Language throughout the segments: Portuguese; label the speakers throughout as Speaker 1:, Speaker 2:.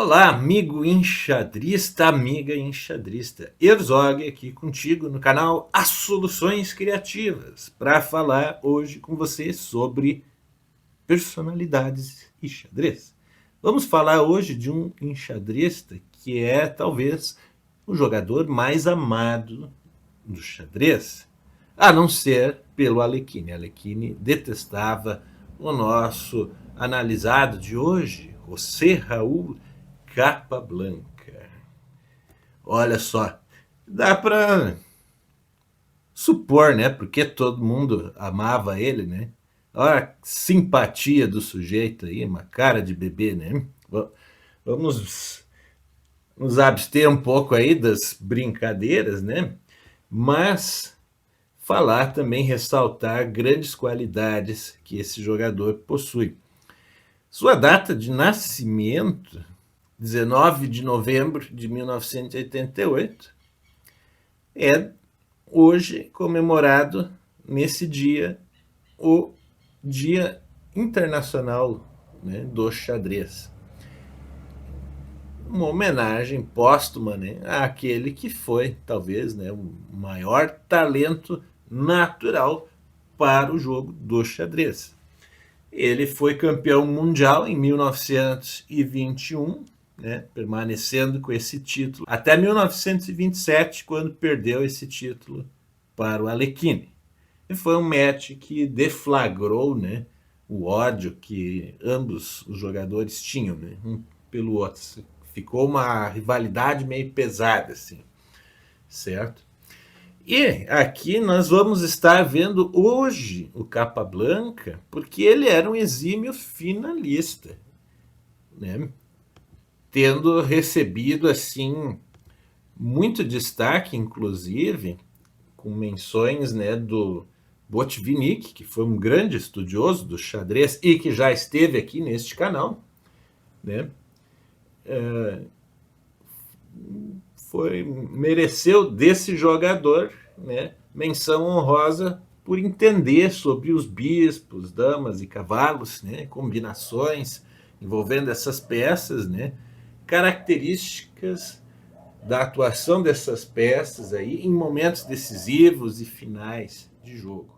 Speaker 1: Olá, amigo enxadrista, amiga enxadrista. Herzog aqui contigo no canal As Soluções Criativas para falar hoje com você sobre personalidades e xadrez. Vamos falar hoje de um enxadrista que é talvez o jogador mais amado do xadrez, a não ser pelo Alekhine. Alekhine detestava o nosso analisado de hoje, José Raul Capablanca. Olha só, dá para supor, né? Porque todo mundo amava ele, né? Olha a simpatia do sujeito aí, uma cara de bebê, né? Vamos nos abster um pouco aí das brincadeiras, né? Mas falar também, ressaltar grandes qualidades que esse jogador possui. Sua data de nascimento, 19 de novembro de 1988, é hoje comemorado nesse dia, o Dia Internacional, né, do Xadrez. Uma homenagem póstuma, né, àquele que foi, talvez, né, o maior talento natural para o jogo do xadrez. Ele foi campeão mundial em 1921, né, permanecendo com esse título até 1927, quando perdeu esse título para o Alekhine. E foi um match que deflagrou, né, o ódio que ambos os jogadores tinham, né, um pelo outro. Ficou uma rivalidade meio pesada, assim, certo? E aqui nós vamos estar vendo hoje o Capablanca, porque ele era um exímio finalista, né? Tendo recebido assim muito destaque, inclusive com menções, né, do Botvinnik, que foi um grande estudioso do xadrez e que já esteve aqui neste canal, né? Mereceu desse jogador, né, menção honrosa por entender sobre os bispos, damas e cavalos, né, combinações envolvendo essas peças, né, características da atuação dessas peças aí em momentos decisivos e finais de jogo.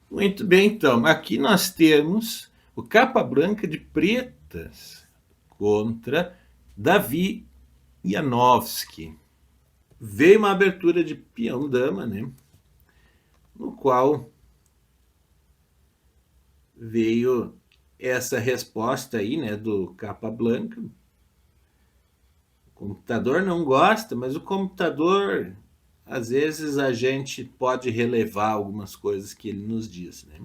Speaker 1: Muito bem, então, aqui nós temos o Capablanca de pretas contra Davi Janovski. Veio uma abertura de peão-dama, né? No qual veio essa resposta aí, né, do Capablanca. O computador não gosta, mas o computador, às vezes a gente pode relevar algumas coisas que ele nos diz, né?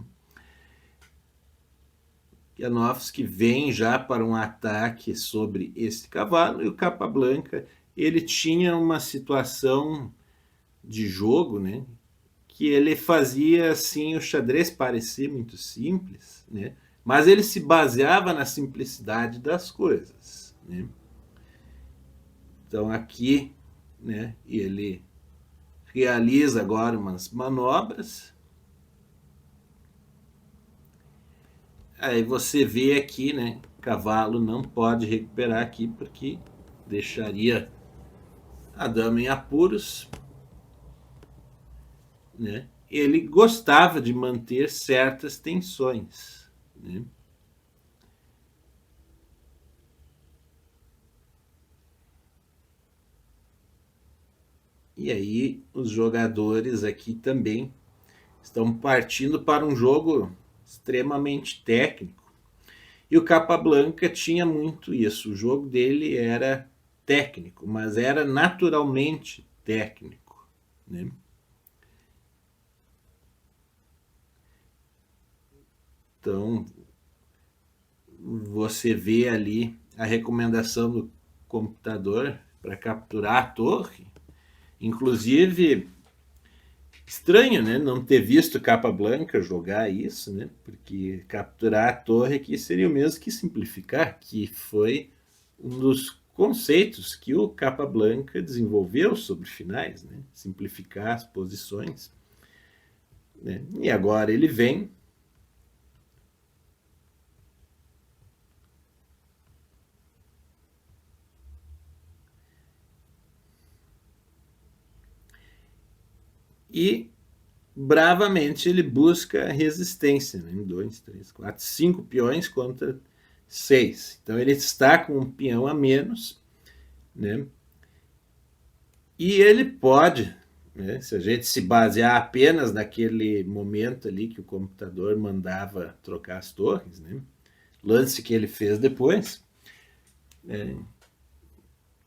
Speaker 1: Janovski vem já para um ataque sobre esse cavalo, e o Capablanca, ele tinha uma situação de jogo, né, que ele fazia assim o xadrez parecer muito simples, né, mas ele se baseava na simplicidade das coisas, né? Então aqui, né, ele realiza agora umas manobras. Aí você vê aqui, né, cavalo não pode recuperar aqui porque deixaria a dama em apuros, né? Ele gostava de manter certas tensões, né? E aí os jogadores aqui também estão partindo para um jogo extremamente técnico. E o Capablanca tinha muito isso. O jogo dele era técnico, mas era naturalmente técnico, né? Então, você vê ali a recomendação do computador para capturar a torre. Inclusive, estranho, né, não ter visto Capablanca jogar isso, né? Porque capturar a torre aqui seria o mesmo que simplificar, que foi um dos conceitos que o Capablanca desenvolveu sobre finais, né? Simplificar as posições, né? E agora ele vem e bravamente ele busca resistência, né? 1, 2, 3, 4, 5 peões contra 6. Então ele está com um peão a menos, né? E ele pode, né, se a gente se basear apenas naquele momento ali que o computador mandava trocar as torres, né? Lance que ele fez depois, né,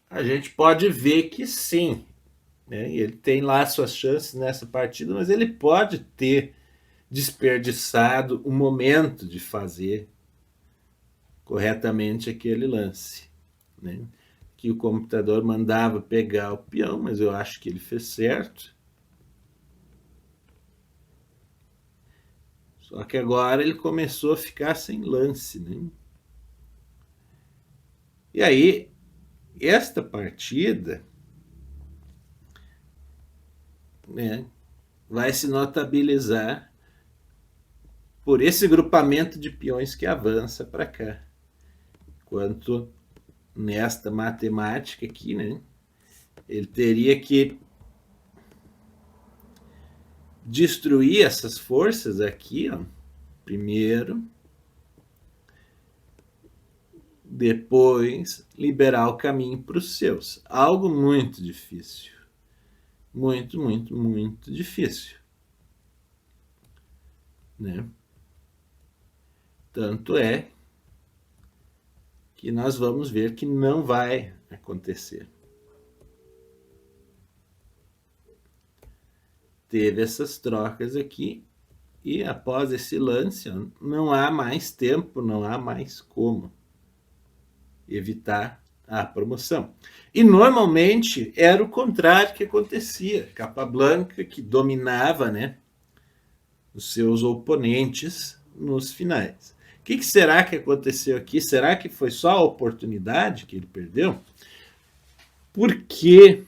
Speaker 1: a gente pode ver que sim, né? Ele tem lá suas chances nessa partida, mas ele pode ter desperdiçado o momento de fazer corretamente aquele lance, né? Que o computador mandava pegar o peão, mas eu acho que ele fez certo. Só que agora ele começou a ficar sem lance, né? E aí, esta partida, né, vai se notabilizar por esse grupamento de peões que avança para cá. Enquanto nesta matemática aqui, né, ele teria que destruir essas forças aqui, ó, primeiro, depois liberar o caminho para os seus. Algo muito difícil. Muito, muito, muito difícil, né? Tanto é que nós vamos ver que não vai acontecer. Teve essas trocas aqui e após esse lance, ó, não há mais tempo, não há mais como evitar a promoção. E normalmente era o contrário que acontecia. Capablanca que dominava, né, os seus oponentes nos finais. O que será que aconteceu aqui? Será que foi só a oportunidade que ele perdeu? Por que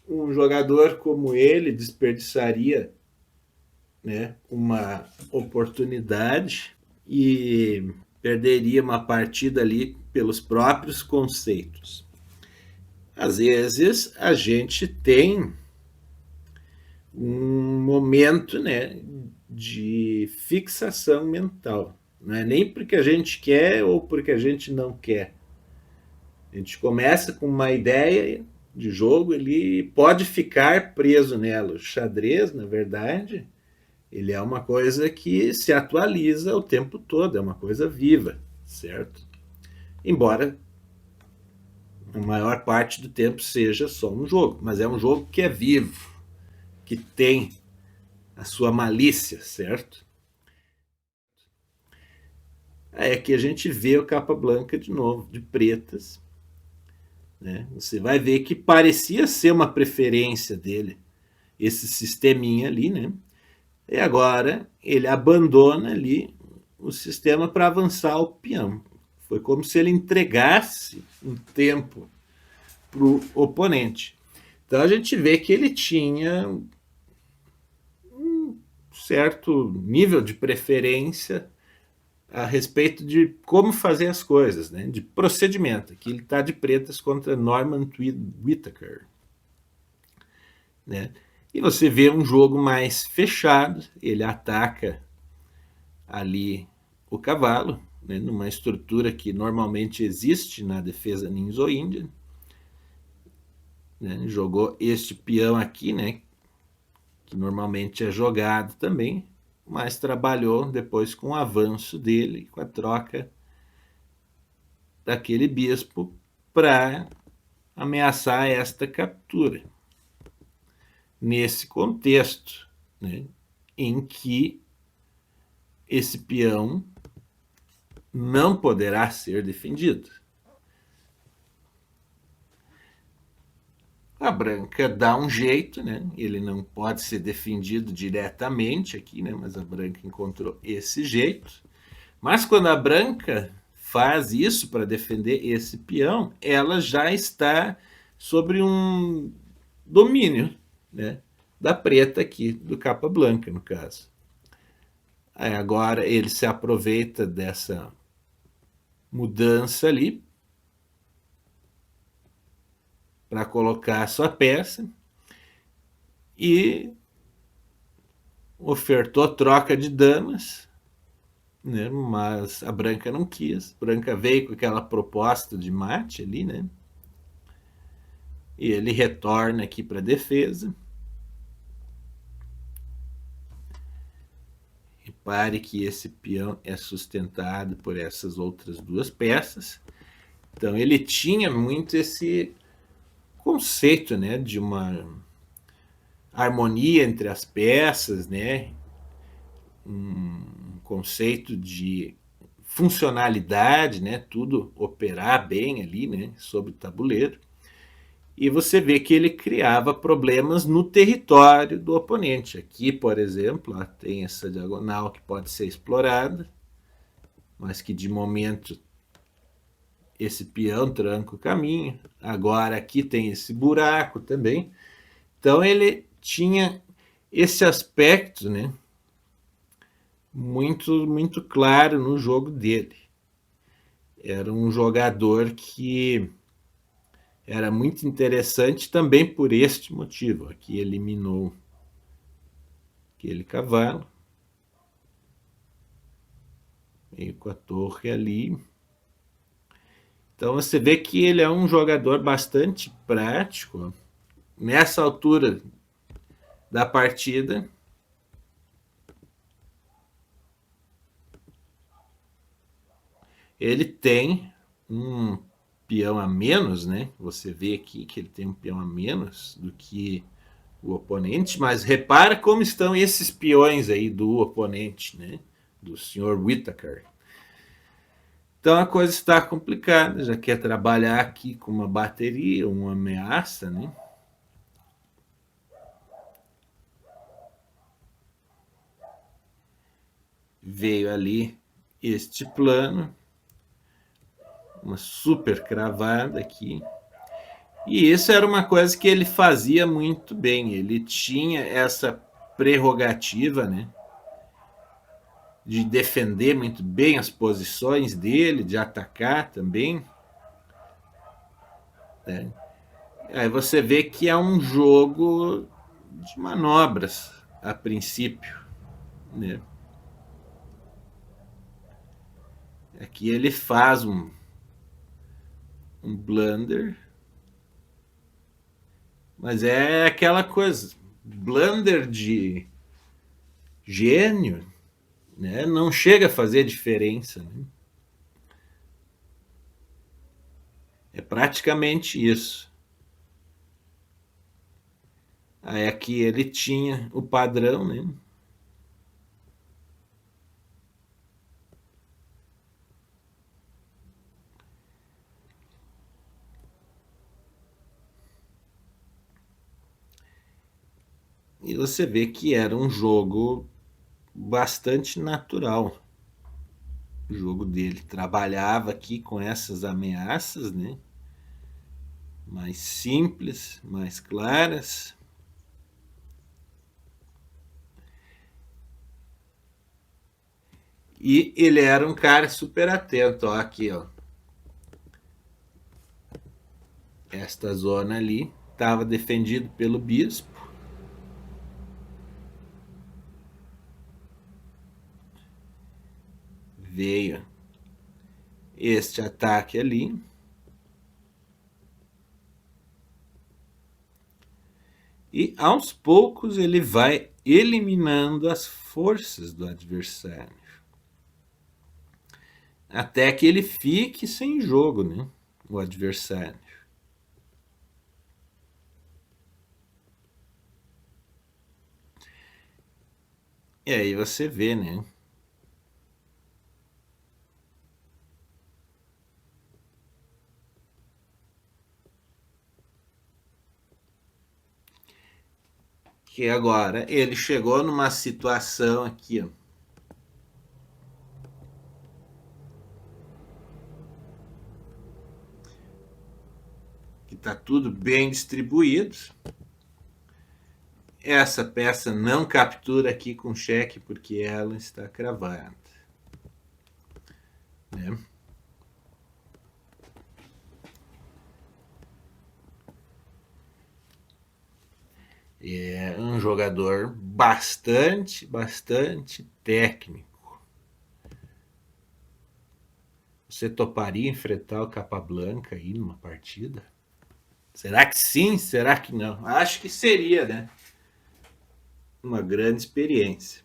Speaker 1: um jogador como ele desperdiçaria, né, uma oportunidade e perderia uma partida ali pelos próprios conceitos? Às vezes a gente tem um momento, né, de fixação mental. Não é nem porque a gente quer ou porque a gente não quer. A gente começa com uma ideia de jogo, ele pode ficar preso nela. O xadrez, na verdade, ele é uma coisa que se atualiza o tempo todo, é uma coisa viva, certo? Embora a maior parte do tempo seja só um jogo, mas é um jogo que é vivo, que tem a sua malícia, certo? Aí aqui a gente vê o Capablanca de novo, de pretas, né? Você vai ver que parecia ser uma preferência dele, esse sisteminha ali, né? E agora ele abandona ali o sistema para avançar o peão. Foi como se ele entregasse um tempo para o oponente. Então a gente vê que ele tinha um certo nível de preferência a respeito de como fazer as coisas, né? De procedimento. Aqui ele está de pretas contra Norman Whitaker, né? E você vê um jogo mais fechado, ele ataca ali o cavalo, né, numa estrutura que normalmente existe na defesa ninzo-índia, né? Jogou este peão aqui, né, que normalmente é jogado também, mas trabalhou depois com o avanço dele, com a troca daquele bispo para ameaçar esta captura. Nesse contexto, né, em que esse peão não poderá ser defendido. A branca dá um jeito, né? Ele não pode ser defendido diretamente aqui, né? Mas a branca encontrou esse jeito. Mas quando a branca faz isso para defender esse peão, ela já está sobre um domínio, né, da preta aqui, do Capablanca, no caso. Aí agora ele se aproveita dessa mudança ali para colocar a sua peça e ofertou troca de damas, né? Mas a branca não quis. A branca veio com aquela proposta de mate ali, né? E ele retorna aqui para a defesa. Repare que esse peão é sustentado por essas outras duas peças. Então ele tinha muito esse conceito, né, de uma harmonia entre as peças, né, um conceito de funcionalidade, né, tudo operar bem ali, né, sobre o tabuleiro. E você vê que ele criava problemas no território do oponente. Aqui, por exemplo, ó, tem essa diagonal que pode ser explorada, mas que de momento esse peão tranca o caminho. Agora aqui tem esse buraco também. Então ele tinha esse aspecto, né, muito claro no jogo dele. Era um jogador que era muito interessante também por este motivo. Aqui eliminou aquele cavalo, meio com a torre ali. Então você vê que ele é um jogador bastante prático. Nessa altura da partida, ele tem um peão a menos, né? Você vê aqui que ele tem um peão a menos do que o oponente, mas repara como estão esses peões aí do oponente, né? Do Sr. Whittaker. Então a coisa está complicada, já quer trabalhar aqui com uma bateria, uma ameaça, né? Veio ali este plano, uma super cravada aqui. E isso era uma coisa que ele fazia muito bem. Ele tinha essa prerrogativa, né, de defender muito bem as posições dele, de atacar também. Né? Aí você vê que é um jogo de manobras a princípio, né? Aqui ele faz um blunder, mas é aquela coisa, blunder de gênio, né? Não chega a fazer diferença, né? É praticamente isso. Aí aqui ele tinha o padrão, né? E você vê que era um jogo bastante natural. O jogo dele trabalhava aqui com essas ameaças, né? Mais simples, mais claras. E ele era um cara super atento, ó, aqui, ó. Esta zona ali estava defendido pelo bispo. Veio este ataque ali. E aos poucos ele vai eliminando as forças do adversário. Até que ele fique sem jogo, né? O adversário. E aí você vê, né? Que agora ele chegou numa situação aqui, ó. Que está tudo bem distribuído. Essa peça não captura aqui com cheque porque ela está cravada, né? É um jogador bastante técnico. Você toparia enfrentar o Capablanca aí numa partida? Será que sim? Será que não? Acho que seria, né? Uma grande experiência.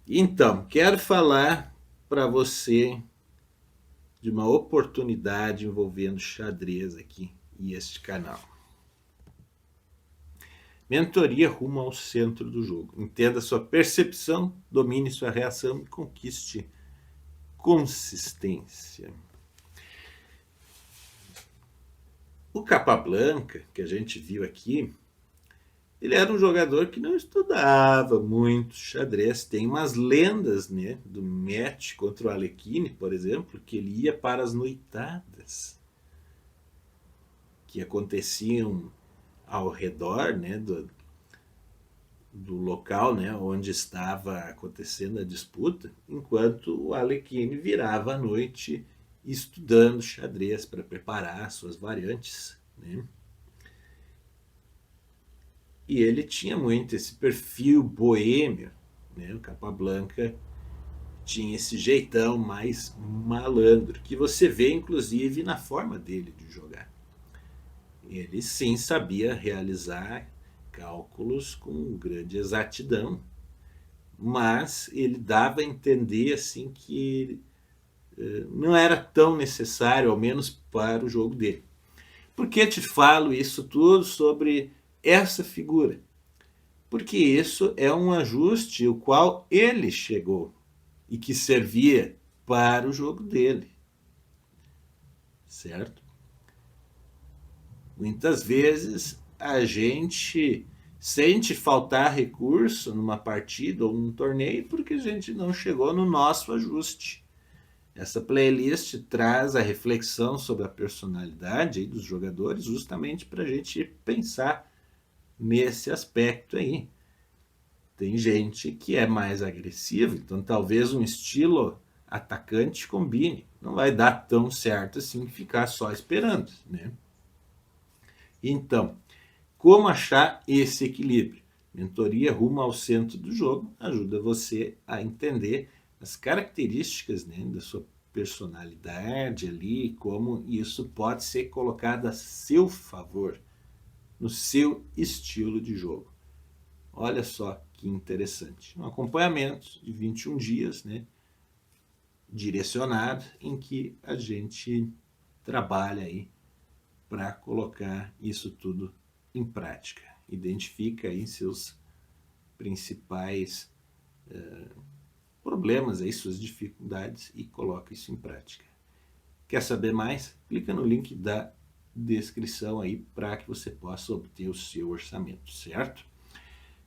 Speaker 1: Então, quero falar para você de uma oportunidade envolvendo xadrez aqui e este canal. Mentoria rumo ao centro do jogo. Entenda sua percepção, domine sua reação e conquiste consistência. O Capablanca, que a gente viu aqui, ele era um jogador que não estudava muito xadrez. Tem umas lendas, né, do match contra o Alekhine, por exemplo, que ele ia para as noitadas que aconteciam ao redor, né, do local, né, onde estava acontecendo a disputa, enquanto o Alekhine virava à noite estudando xadrez para preparar suas variantes, né? E ele tinha muito esse perfil boêmio, né? O Capablanca tinha esse jeitão mais malandro, que você vê inclusive na forma dele de jogar. Ele sim sabia realizar cálculos com grande exatidão, mas ele dava a entender assim que não era tão necessário, ao menos para o jogo dele. Por que te falo isso tudo sobre essa figura? Porque isso é um ajuste o qual ele chegou e que servia para o jogo dele, certo? Muitas vezes a gente sente faltar recurso numa partida ou num torneio porque a gente não chegou no nosso ajuste. Essa playlist traz a reflexão sobre a personalidade dos jogadores justamente para a gente pensar nesse aspecto aí. Tem gente que é mais agressiva, então talvez um estilo atacante combine. Não vai dar tão certo assim ficar só esperando, né? Então, como achar esse equilíbrio? Mentoria rumo ao centro do jogo ajuda você a entender as características, né, da sua personalidade ali, como isso pode ser colocado a seu favor, no seu estilo de jogo. Olha só que interessante. Um acompanhamento de 21 dias, né, direcionado, em que a gente trabalha aí para colocar isso tudo em prática. Identifica aí seus principais problemas, aí, suas dificuldades e coloca isso em prática. Quer saber mais? Clica no link da descrição aí para que você possa obter o seu orçamento, certo?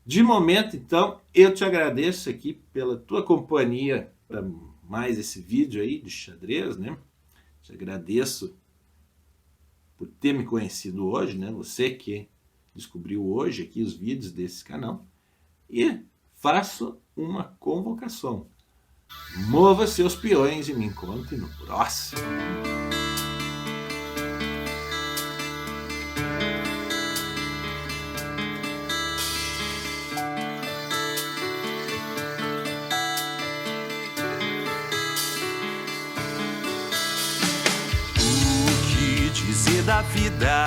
Speaker 1: De momento, então, eu te agradeço aqui pela tua companhia para mais esse vídeo aí de xadrez, né? Te agradeço por ter me conhecido hoje, né? Você que descobriu hoje aqui os vídeos desse canal. E faço uma convocação. Mova seus peões e me encontre no próximo.
Speaker 2: O que dizer da vida?